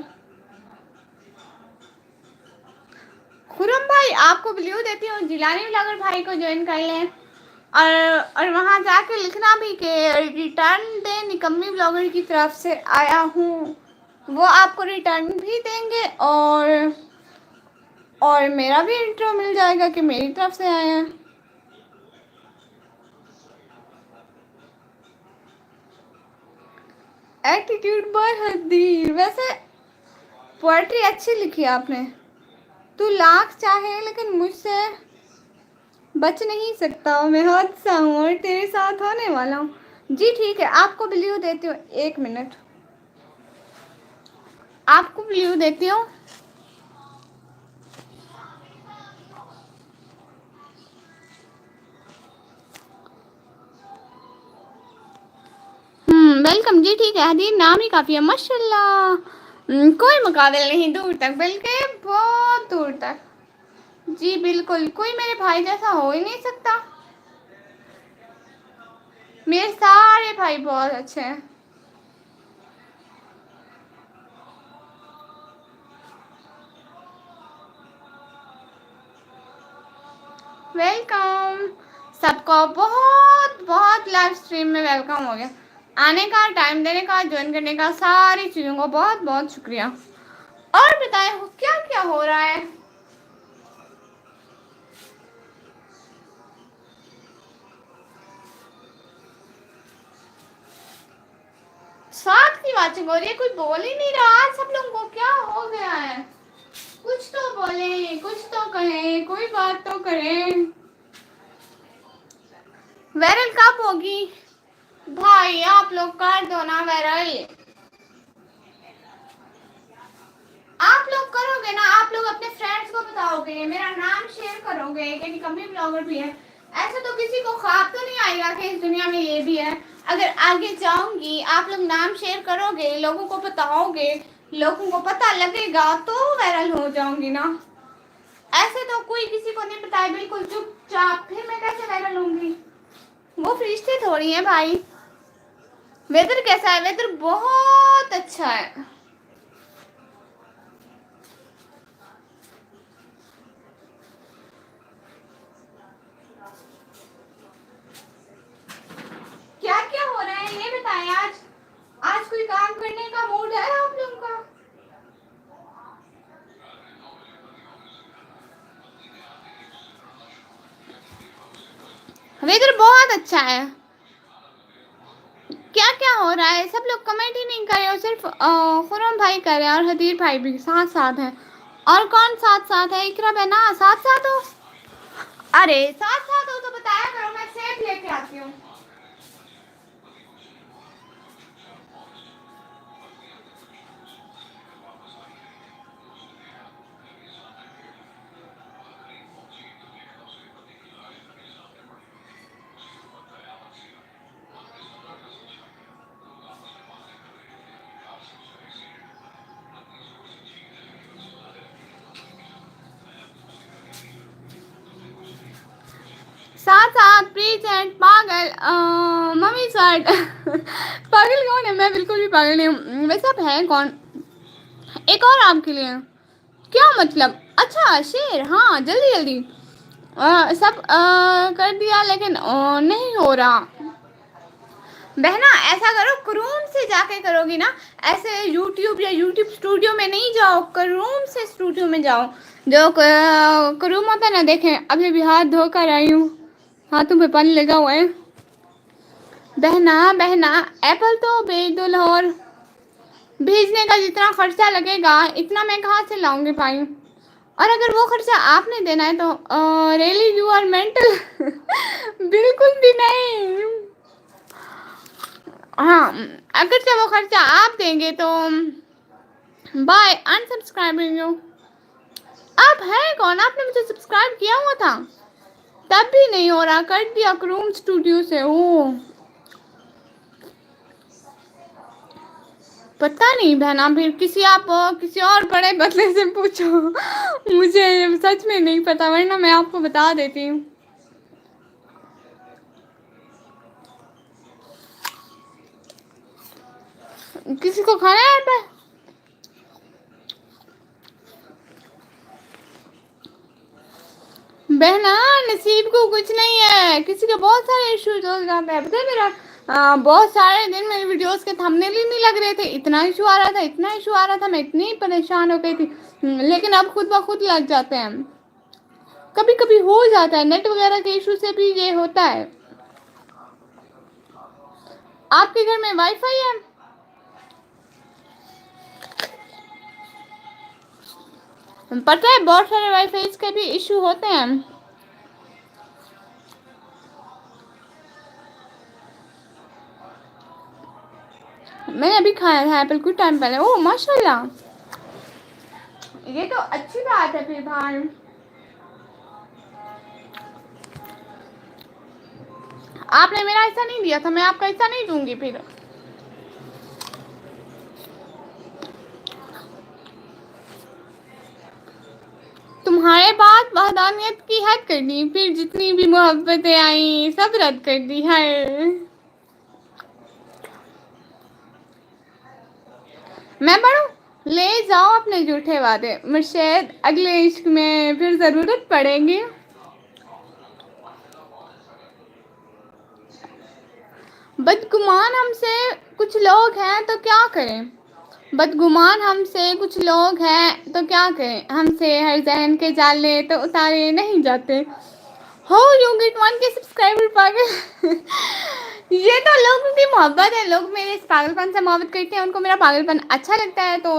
खुरम भाई, आपको ब्लू देती हूँ, जिलानी ब्लॉगर भाई को ज्वाइन कर लें। और वहाँ जाके लिखना भी कि रिटर्न दे निकम्मी ब्लॉगर की तरफ से आया हूँ, वो आपको रिटर्न भी देंगे। और मेरा भी इंट्रो मिल जाएगा कि मेरी तरफ से आया है। Attitude by Hadir. वैसे पोएट्री अच्छी लिखी है आपने। तू लाख चाहे लेकिन मुझसे बच नहीं सकता, मैं हादसा हूँ और तेरे साथ होने वाला हूँ। जी ठीक है, आपको ब्लू देती हूँ, 1 मिनट, आपको ब्लू देती हूँ। वेलकम जी, ठीक है। हदीर नाम ही काफ़ी है माशाल्लाह। कोई मुकाबला नहीं, दूर तक, बल्कि बहुत दूर तक। जी बिल्कुल, कोई मेरे भाई जैसा हो ही नहीं सकता। मेरे सारे भाई बहुत अच्छे हैं। वेलकम सबको, बहुत बहुत लाइव स्ट्रीम में वेलकम हो गया। आने का, टाइम देने का, ज्वाइन करने का, सारी चीज़ों को बहुत बहुत शुक्रिया। और बताएं क्या क्या हो रहा है? 7 की वाचिंग हो रही है, कोई बोल ही नहीं रहा। आज सब लोगों को क्या हो गया है? कुछ तो बोले, कुछ तो कहें, कोई बात तो करें। वायरल कब होगी भाई? आप लोग कर दो ना वायरल। आप लोग करोगे ना, आप लोग अपने फ्रेंड्स को बताओगे, मेरा नाम शेयर करोगे कि निकम्मी ब्लॉगर भी है। ऐसा तो किसी को ख्वाब तो नहीं आएगा कि इस दुनिया में ये भी है। अगर आगे जाऊंगी, आप लोग नाम शेयर करोगे, लोगों को बताओगे, लोगों को पता लगेगा तो वायरल हो जाऊंगी ना। ऐसे तो कोई किसी को नहीं बताया, बिल्कुल चुपचाप, फिर मैं कैसे वायरल होंगी? वो फरिश्ते थोड़ी है भाई। वेदर कैसा है? वेदर बहुत अच्छा है। क्या क्या हो रहा है ये बताएं। आज आज कोई काम करने का मूड है आप लोगों का? वेदर बहुत अच्छा है। क्या क्या हो रहा है? सब लोग कमेंट ही नहीं कर रहे हो, सिर्फ खुरम भाई कर रहे हैं और हदीर भाई भी साथ साथ हैं। और कौन साथ साथ है? इकरा बहना साथ साथ हो? अरे साथ साथ हो तो बताया करो, मैं सेब लेके आती हूँ। साथ साथ प्रेजेंट पागल मम्मी साइड पागल कौन है? मैं बिल्कुल भी पागल नहीं हूँ। वैसे आप हैं कौन? एक और आपके लिए। क्या मतलब? अच्छा शेर, हाँ जल्दी जल्दी। सब कर दिया लेकिन नहीं हो रहा। बहना ऐसा करो, क्रोम से जाके करोगी ना, ऐसे यूट्यूब या यूट्यूब स्टूडियो में नहीं जाओ, क्रोम से स्टूडियो में जाओ। जो क्रोम होता है ना, देखें अभी भी हाथ धोकर आई हूँ, हाथों पे पानी लगा हुआ है। बहना बहना एप्पल तो भेज दो लाहौर। भेजने का जितना खर्चा लगेगा इतना मैं कहाँ से लाऊंगी भाई? और अगर वो खर्चा आपने देना है तो रियली यू आर मेंटल। बिल्कुल भी नहीं। हाँ, अगर से वो खर्चा आप देंगे तो बाय अनसब्सक्राइबिंग यू। आप हैं कौन? आपने मुझे सब्सक्राइब किया हुआ था, तब भी नहीं हो रहा। कर दिया क्रोम स्टूडियो से। ओ पता नहीं बहना, फिर किसी आप किसी और बड़े बदले से पूछो। मुझे सच में नहीं पता, वरना मैं आपको बता देती हूँ। किसी को खाना है पे? बहना नसीब को कुछ नहीं है, किसी के बहुत सारे इश्यूज हो जाते हैं। पता है मेरा बहुत सारे दिन मेरे वीडियोस के थंबनेल ही नहीं लग रहे थे, इतना इशू आ रहा था, इतना इशू आ रहा था, मैं इतनी परेशान हो गई थी। लेकिन अब खुद ब खुद लग जाते हैं। कभी कभी हो जाता है, नेट वगैरह के इशू से भी ये होता है। आपके घर में वाईफाई है? पता है बहुत सारे वाईफाई के भी इशू होते हैं। मैंने अभी खाया था एप्पल कुछ टाइम पहले। ओह माशाल्लाह, ये तो अच्छी बात है फिर भाई। आपने मेरा ऐसा नहीं दिया था, मैं आपका ऐसा नहीं दूंगी फिर। तुम्हारे बात वहदानियत की हद कर दी, फिर जितनी भी मोहब्बतें आई सब रद्द कर दी है। मैं पढ़ूं? ले जाओ अपने झूठे वादे, मुर्शद अगले इश्क में फिर जरूरत पड़ेगी। बदगुमान हमसे कुछ लोग हैं तो क्या करें, बदगुमान हमसे कुछ लोग हैं तो क्या करें, हमसे हर जहन के जाले तो उतारे नहीं जाते। हो यू गेट 1K सब्सक्राइबर पागल। ये तो लोगों की मोहब्बत है, लोग मेरे इस पागलपन से मोहब्बत करते हैं, उनको मेरा पागलपन अच्छा लगता है। तो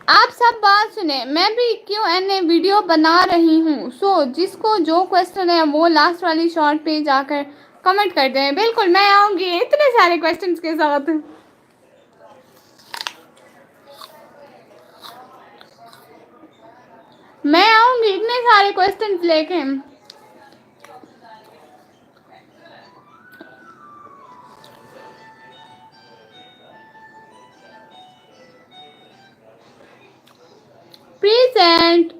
आप सब बात सुने, मैं भी Q&A वीडियो बना रही हूँ। जिसको जो क्वेश्चन है वो लास्ट वाली शॉर्ट पे जाकर कमेंट कर दें। बिल्कुल मैं आऊँगी इतने सारे क्वेश्चंस के साथ। मैं आऊँगी इतने सारे क्वेश्चंस लेके। प्रेजेंट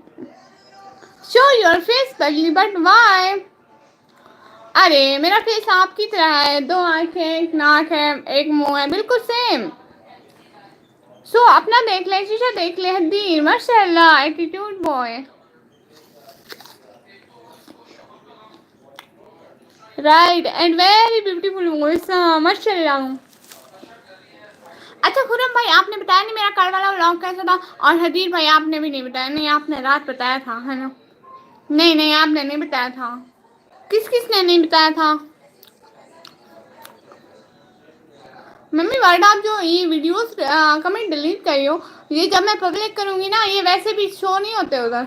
शो योर फेस पगली, बट वाई? अरे मेरा फेस आपकी तरह है, 2 आंखें, एक नाक है, एक मुंह है, बिल्कुल सेम। अपना देख ले, शीशा देख ले हदीर, माशाल्लाह attitude boy. Right and very beautiful voice, माशाल्लाह। अच्छा खुरम भाई आपने बताया नहीं मेरा कल वाला व्लॉग कैसा था, और हदीर भाई आपने भी नहीं बताया। नहीं आपने रात बताया था है ना? नहीं नहीं आपने नहीं बताया था। किस किस ने नहीं बताया था? मम्मी वर्ड आप जो ये वीडियोस कमेंट डिलीट करी हो, ये जब मैं पब्लिक करूँगी ना, ये वैसे भी शो नहीं होते उधर।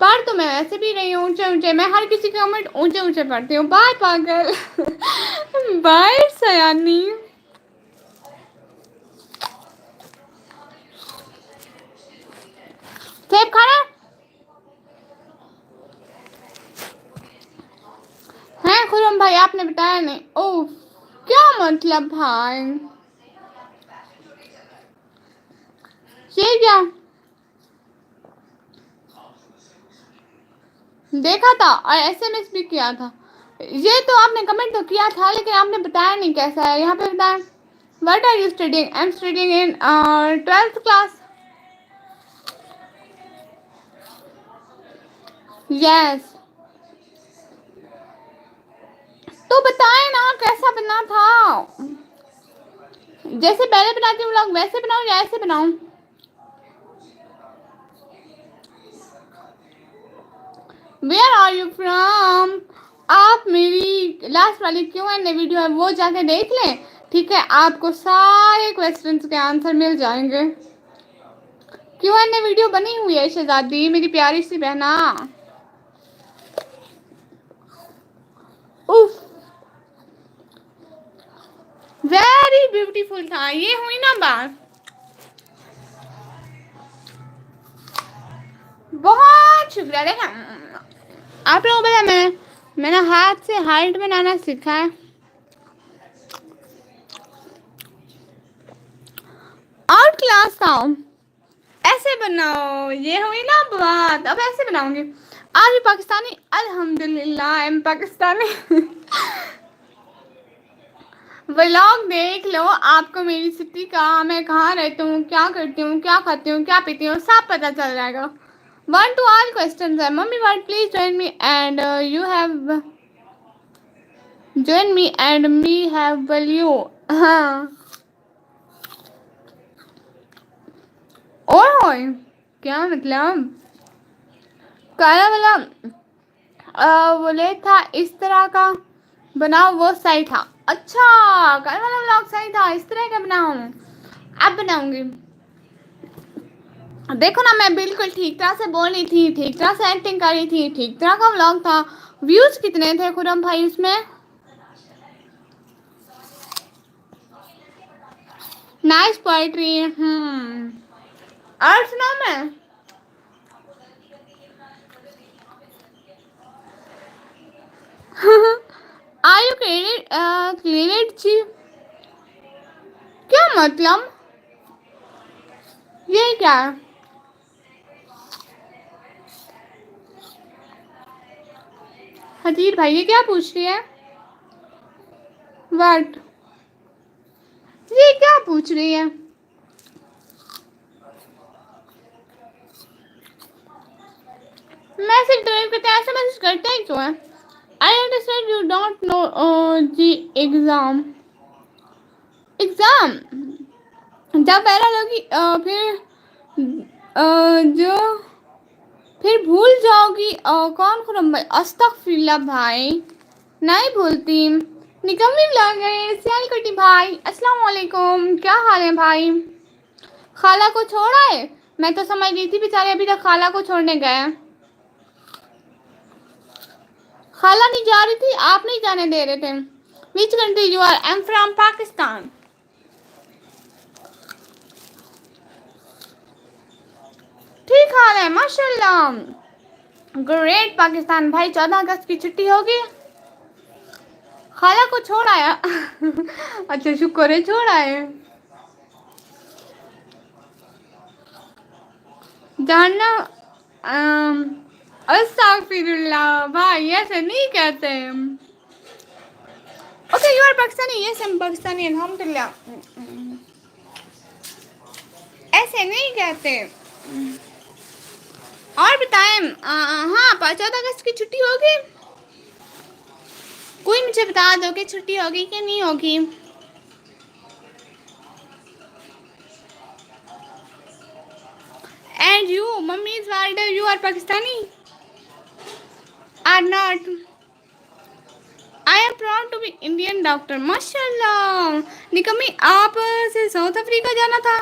पर तो मैं वैसे भी रही हूँ ऊंचे ऊंचे, मैं हर किसी के कमेंट ऊंचे ऊंचे पढ़ती हूँ। बाय पागल। बाय सयानी। सेब खाना है खुरम भाई? आपने बताया नहीं। ओह क्या मतलब भाई, ये क्या देखा था और SMS भी किया था। ये तो आपने कमेंट तो किया था, लेकिन आपने बताया नहीं कैसा है। यहाँ पे बताया what are you studying? I am studying in 12th class. Yes तो बताए ना कैसा बना था? जैसे पहले बनाती हूँ व्लॉग वैसे बनाऊँ या ऐसे बनाऊँ? Where are you from? आप मेरी लास्ट वाली Q&A वीडियो है वो जाके देख लें, ठीक है? आपको सारे क्वेश्चंस के आंसर मिल जाएंगे। Q&A वीडियो बनी हुई है शहजादी, मेरी प्यारी सी बहना। उफ वेरी ब्यूटीफुल था। ये हुई ना बात, बहुत शुक्रिया। देखा आप लोगों को पता, मैंने हाथ से हार्ट बनाना सीखा है। आउट क्लास था, ऐसे बनाओ। ये हुई ना बात, अब ऐसे बनाऊंगी। आज भी पाकिस्तानी, अल्हम्दुलिल्लाह आई एम पाकिस्तानी। व्लॉग देख लो, आपको मेरी सिटी का, मैं कहाँ रहती हूँ, क्या करती हूँ, क्या खाती हूँ, क्या पीती हूँ, सब पता चल जाएगा। वन टू ऑल क्वेश्चन है। Mummy word please join me and you have join me and me have value. हाँ, ओए क्या मतलब? काला वाला बोले था इस तरह का बनाओ, वो सही था। अच्छा, काला वाला व्लॉग सही था, इस तरह का बनाऊं? अब बनाऊंगी। देखो ना, मैं बिल्कुल ठीक तरह से बोल रही थी, ठीक तरह से एक्टिंग कर रही थी, ठीक तरह का व्लॉग था। व्यूज कितने थे खुरम भाई उसमें? Nice poetry. और सुना मैं। आर यू क्लियरेड जी? क्या मतलब? ये क्या है? हजीर भाई ये क्या पूछ रही है? व्हाट? ये क्या पूछ रही है? मैसेज ड्राइव करते हैं, ऐसे मैसेज करते हैं क्यों है? I understand you don't know जी एग्जाम। एग्जाम जब पैरा लोगी फिर जो फिर भूल जाओगी। कौन खुरम भाई? अस्तगफिरुल्लाह भाई, नहीं भूलती। निकम्मी लग गए। सियाल कटी भाई अस्सलाम वालेकुम, क्या हाल है भाई? खाला को छोड़ा है? मैं तो समझ रही थी बेचारे अभी तक खाला को छोड़ने गए। खाला नहीं जा रही थी, आप नहीं जाने दे रहे थे। Which country you are? I am from Pakistan. ठीक हाल है माशाल्लाह, ग्रेट पाकिस्तान भाई। 14 अगस्त की छुट्टी होगी, खाला को छोड़ आया। अच्छा शुक्र है छोड़ आए। जानना अस्तगफिरुल्लाह भाई, ऐसे नहीं कहते। Okay you are Pakistani? Yes हम पाकिस्तानी अल्हम्दुलिल्लाह। ऐसे नहीं कहते। और बताएं, हाँ 14 अगस्त की छुट्टी होगी? कोई मुझे बता दो कि छुट्टी होगी कि नहीं होगी। And you mummy is world, you are Pakistani are not? I am proud to be Indian doctor. माशाल्लाह निकम्मी, आप से साउथ अफ्रीका जाना था?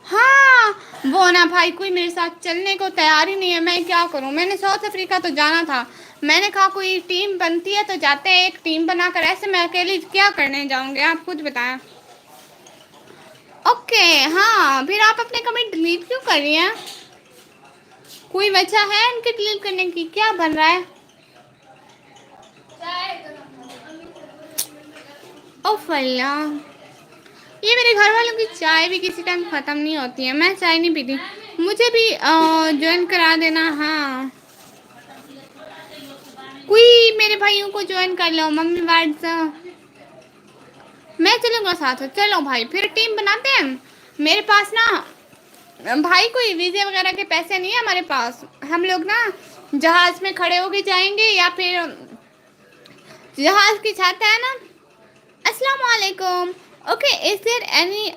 हाँ वो ना भाई, कोई मेरे साथ चलने को तैयार ही नहीं है, मैं क्या करूँ। मैंने साउथ अफ्रीका तो जाना था, मैंने कहा कोई टीम बनती है तो जाते हैं, एक टीम बनाकर। ऐसे मैं अकेली क्या करने जाऊँगी, आप खुद बताएं। ओके हाँ, फिर आप अपने कमेंट डिलीट क्यों कर रही हैं? कोई वजह है इनके डिलीट करने की? क्या बन रहा है? ओफ अल्लाह, ये मेरे घर वालों की चाय भी किसी टाइम ख़त्म नहीं होती है, मैं चाय नहीं पीती। मुझे भी ज्वाइन करा देना। हाँ कोई मेरे भाइयों को ज्वाइन कर लो। मम्मी वार्ड मैं चलूँगा साथ। चलो भाई फिर टीम बनाते हैं। मेरे पास ना भाई कोई वीज़े वगैरह के पैसे नहीं है हमारे पास। हम लोग ना जहाज़ में खड़े होके जाएंगे, या फिर जहाज़ की छत है ना। अस्सलाम वालेकुम। Okay is there any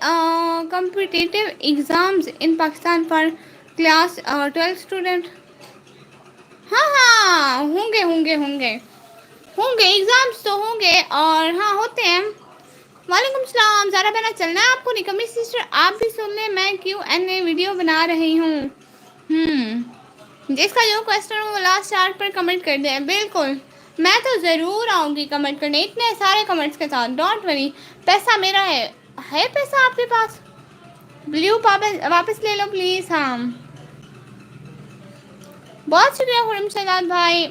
competitive exams in Pakistan for class 12 student? हाँ हाँ होंगे होंगे होंगे होंगे, एग्ज़ाम्स तो होंगे और हाँ होते हैं। वालेकुम सलाम। ज़रा बहना चलना है आपको? निकम्मी सिस्टर आप भी सुन ले, मैं Q&A वीडियो बना रही हूँ। जिसका जो क्वेश्चन हो वो लास्ट चार्ट पर कमेंट कर दे। बिल्कुल मैं तो ज़रूर आऊँगी कमेंट करने, इतने सारे कमेंट्स के साथ। डोंट वरी, पैसा मेरा है पैसा आपके पास? ब्लू वापस ले लो प्लीज़। हाँ बहुत शुक्रिया खुरम सलाद भाई।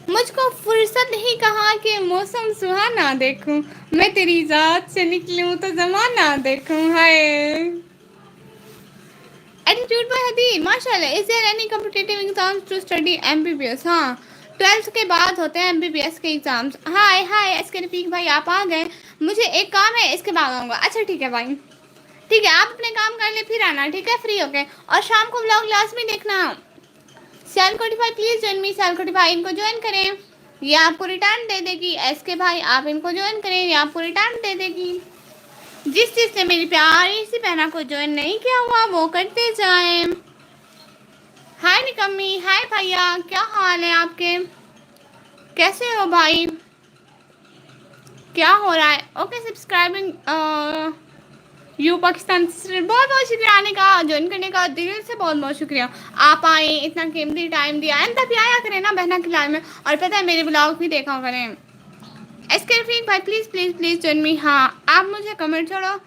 मुझको फुर्सत ही कहाँ कि मौसम सुहाना देखूं, मैं तेरी जात से निकलूं तो जमाना देखूं। हाय एटीट्यूड बाय हदी माशाल्लाह। Is there any competitive exams to study MBBS? हाँ 12th के बाद होते हैं MBBS के exams. Hi hi SK Rafiq भाई, आप आ गए। मुझे एक काम है, इसके बाद आऊँगा। अच्छा ठीक है भाई, ठीक है, आप अपने काम कर ले फिर आना, ठीक है, फ्री होके। और शाम को व्लॉग लाजमी देखना। सैलकोटी भाई प्लीज़ ज्वाइन मी। सैलकोटी भाई इनको ज्वाइन करें, ये आपको रिटर्न दे देगी। एसके भाई आप इनको ज्वाइन करें, ये आपको रिटर्न दे देगी। जिस चीज़ ने मेरी प्यारी सी बहना को ज्वाइन नहीं किया हुआ वो करते जाएं। हाय निकम्मी, हाय भैया, क्या हाल है आपके, कैसे हो भाई, क्या हो रहा है? Okay subscribing you Pakistan sister, बहुत बहुत शुक्रिया आने का, ज्वाइन करने का, दिल से बहुत बहुत शुक्रिया। आप आए, इतना कीमती टाइम दिया, एंड तभी आया करें ना बहना की लाइफ में, और पता है मेरे ब्लॉग भी देखा करें। एसके रफीक भाई please please please join me. हाँ आप मुझे कमेंट छोड़ो,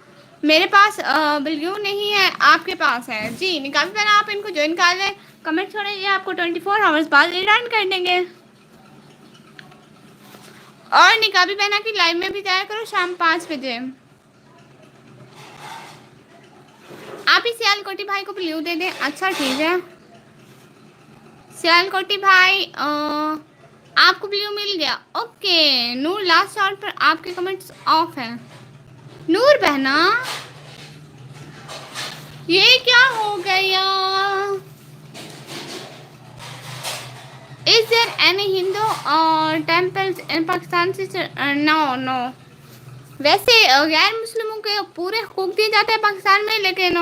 मेरे पास बिल्यू नहीं है, आपके पास है जी। निकाल पहना, आप इनको ज्वाइन कर लें, कमेंट छोड़े, ये आपको 24 आवर्स बाद रिटर्न कर देंगे। और निकाबी बहना की लाइव में भी जाया करो शाम 5 बजे। आप ही सियालकोटी भाई को ब्लू दे दें। अच्छा ठीक है सियालकोटी भाई, आपको ब्लू मिल गया। ओके नूर, लास्ट शॉट पर आपके कमेंट्स ऑफ हैं। नूर बहना ये क्या हो गया? Is there any Hindu temples in Pakistan? No no, वैसे गैर मुस्लिमों के पूरे हकूक दिए जाते हैं पाकिस्तान में, लेकिन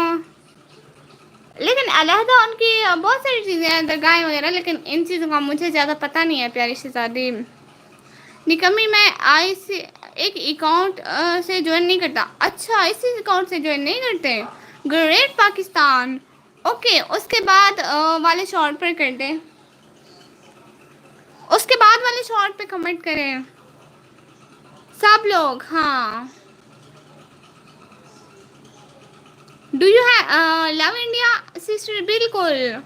अलहदा उनकी बहुत सारी चीज़ें हैं, दरगाहें वगैरह, लेकिन इन चीज़ों का मुझे ज़्यादा पता नहीं है प्यारी शहजादी। निकम्मी मैं आई से एक अकाउंट से ज्वाइन नहीं करता। अच्छा इसी अकाउंट से ज्वाइन नहीं करते, ग्रेट पाकिस्तान। ओके उसके बाद वाले शॉर्ट पर कर दें, उसके बाद वाले शॉर्ट पे कमेंट करें सब लोग। हाँ do you have love India sister? बिल्कुल,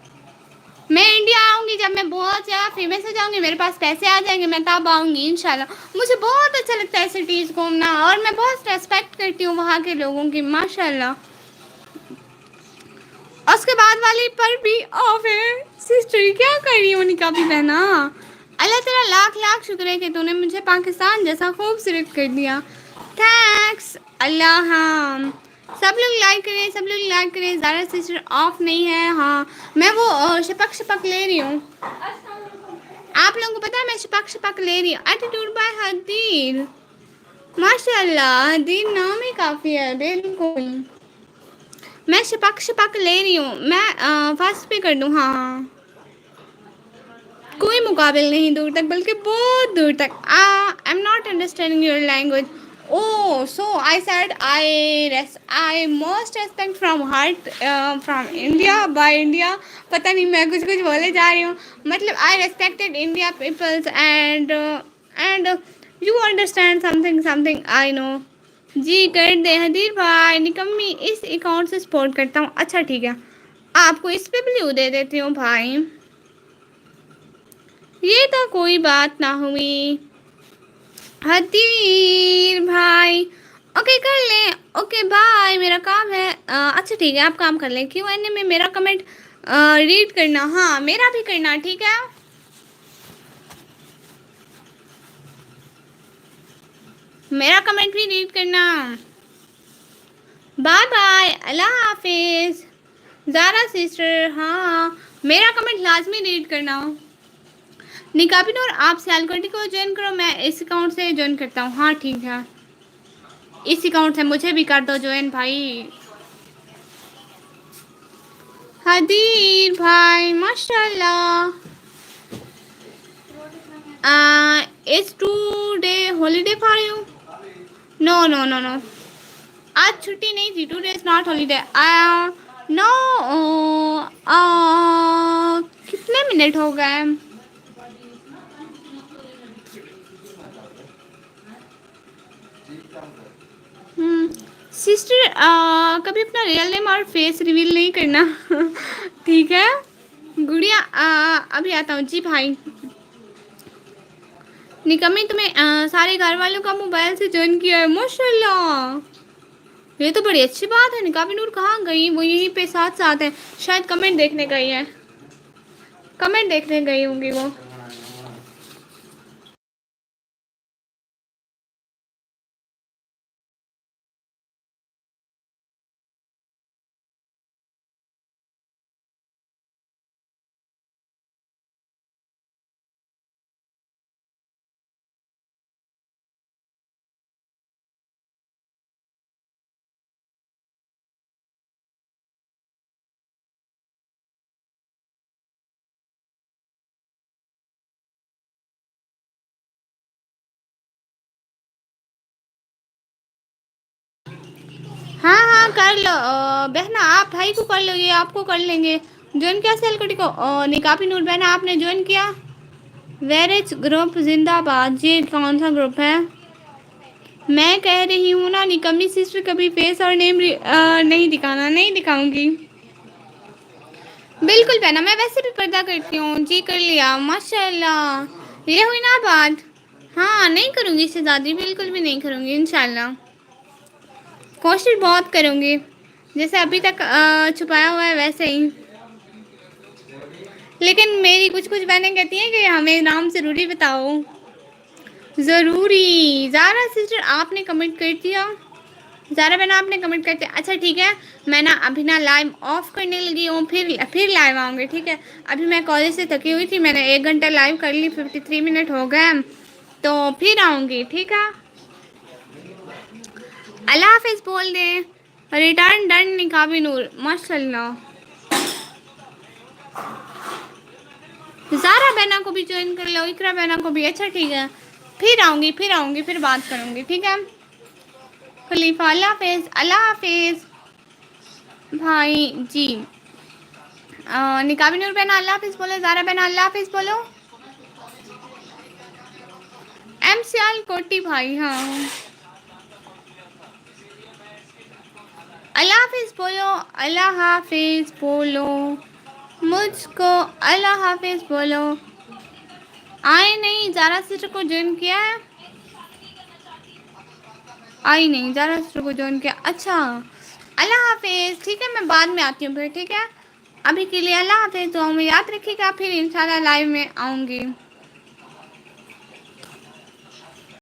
मैं इंडिया आऊँगी जब मैं बहुत ज़्यादा फेमस हो जाऊँगी, मेरे पास पैसे आ जाएंगे, मैं तब आऊँगी इंशाल्लाह। मुझे बहुत अच्छा लगता है सिटीज़ घूमना, और मैं बहुत रेस्पेक्ट करती हूँ वहाँ के लोगों की माशाल्लाह। उसके बाद वाली पर भी ऑफ है सिस्टर, क्या कर रही हो निकाबी बहना? अल्लाह तेरा लाख लाख शुक्र है कि तूने मुझे पाकिस्तान जैसा खूबसूरत कर दिया। थैंक्स अल्लाह। हाँ सब लोग लाइक करें, सब लोग लाइक करें। ज़ारा सिस्टर ऑफ नहीं है। हाँ मैं वो शपक शपक ले रही हूँ, आप लोगों को पता है मैं शपक शपक ले रही हूँ। एटीट्यूड बाय हदीर, माशाल्लाह हदीर नाम ही काफ़ी है। बिल्कुल मैं शपक शपक ले रही हूँ, मैं फर्स्ट पे कर दूँ। हाँ कोई मुकाबिल नहीं दूर तक, बल्कि बहुत दूर तक। I am not understanding your language. Oh so I said I most respect from heart from India by India. पता नहीं मैं कुछ कुछ बोले जा रही हूँ, मतलब I respected India peoples and you understand something something I know. जी कर दे हदीर भाई। निकम्मी इस अकाउंट से सपोर्ट करता हूँ। अच्छा ठीक है आपको इस पे ब्लू दे देती हूँ भाई, ये तो कोई बात ना हुई हदीर भाई। ओके कर लें, ओके बाय, मेरा काम है। अच्छा ठीक है आप काम कर लें। Q&A में मेरा कमेंट रीड करना, हाँ मेरा भी करना, ठीक है मेरा कमेंट भी रीड करना। बाय बाय अल्लाह हाफिज ज़ारा सिस्टर। हाँ मेरा कमेंट लाजमी रीड करना। निकाबी नूर आप सियालकोटी को ज्वाइन करो, मैं इस अकाउंट से ज्वाइन करता हूँ। हाँ ठीक है इस अकाउंट से मुझे भी कर दो ज्वाइन भाई। हदीर भाई माशाल्लाह। It's today holiday for you? No no no no आज छुट्टी नहीं थी, today is not holiday. No कितने मिनट हो गए? सिस्टर कभी अपना रियल नेम और फेस रिवील नहीं करना ठीक है गुड़िया। अभी आता हूँ जी भाई। निकम्मी तुम्हें सारे घर वालों का मोबाइल से ज्वाइन किया है, माशाल्लाह ये तो बड़ी अच्छी बात है। निकाबी नूर कहाँ गई? वो यहीं पे साथ साथ है, शायद कमेंट देखने गई है, कमेंट देखने गई होंगी वो। हाँ हाँ कर लो बहना, आप भाई को कर लो, ये आपको कर लेंगे। ज्वाइन किया सेलकुटी को? निकाबी नूर बहना आपने ज्वाइन किया? वेरेज ग्रुप जिंदाबाद। ये कौन सा ग्रुप है? मैं कह रही हूँ ना निकम्मी सिस्टर, कभी फेस और नेम नहीं दिखाना। नहीं दिखाऊंगी बिल्कुल बहना, मैं वैसे भी पर्दा करती हूँ जी। कर लिया माशाल्लाह, ये हुई ना बात। हाँ नहीं करूँगी इससे ज़्यादा, बिल्कुल भी नहीं करूँगी इंशाल्लाह। कोशिश बहुत करूँगी, जैसे अभी तक छुपाया हुआ है वैसे ही। लेकिन मेरी कुछ कुछ बहनें कहती हैं कि हमें नाम ज़रूरी बताओ। ज़रूरी ज़ारा सिस्टर आपने कमेंट कर दिया। ज़ारा बहना आपने कमेंट कर दिया। अच्छा ठीक है, मैं ना अभी ना लाइव ऑफ करने लगी हूँ, फिर लाइव आऊँगी ठीक है। अभी मैं कॉलेज से थकी हुई थी, मैंने 1 घंटा लाइव कर ली, 53 मिनट हो गए, तो फिर आऊँगी ठीक है। अल्लाह हाफिज़ बोल दे। रिटर्न डन निकाबी नूर माशाल्लाह। ज़ारा बहना को भी ज्वाइन कर लो, इकरा बहना को भी। अच्छा ठीक है, फिर आऊँगी फिर बात करूँगी ठीक है। खलीफा अल्लाह हाफिज़। अल्लाह हाफिज़ भाई जी। निकाबी नूर बहना अल्लाह हाफिज़ बोलो, ज़ारा बहना अल्लाह हाफिज़ बोलो। एम सियाल कोटी भाई हाँ, अल्लाह हाफिज़ बोलो, अल्लाह हाफिज़ बोलो मुझको, अल्लाह हाफिज़ बोलो। आए नहीं, ज़ारा सिस्टर को ज्वाइन किया है? आई नहीं, ज़ारा सिस्टर को ज्वाइन किया। अच्छा अल्लाह हाफिज़, ठीक है मैं बाद में आती हूँ फिर ठीक है। अभी के लिए अल्लाह हाफिज़, दुआ में याद रखिएगा, फिर इंशाल्लाह लाइव में आऊँगी।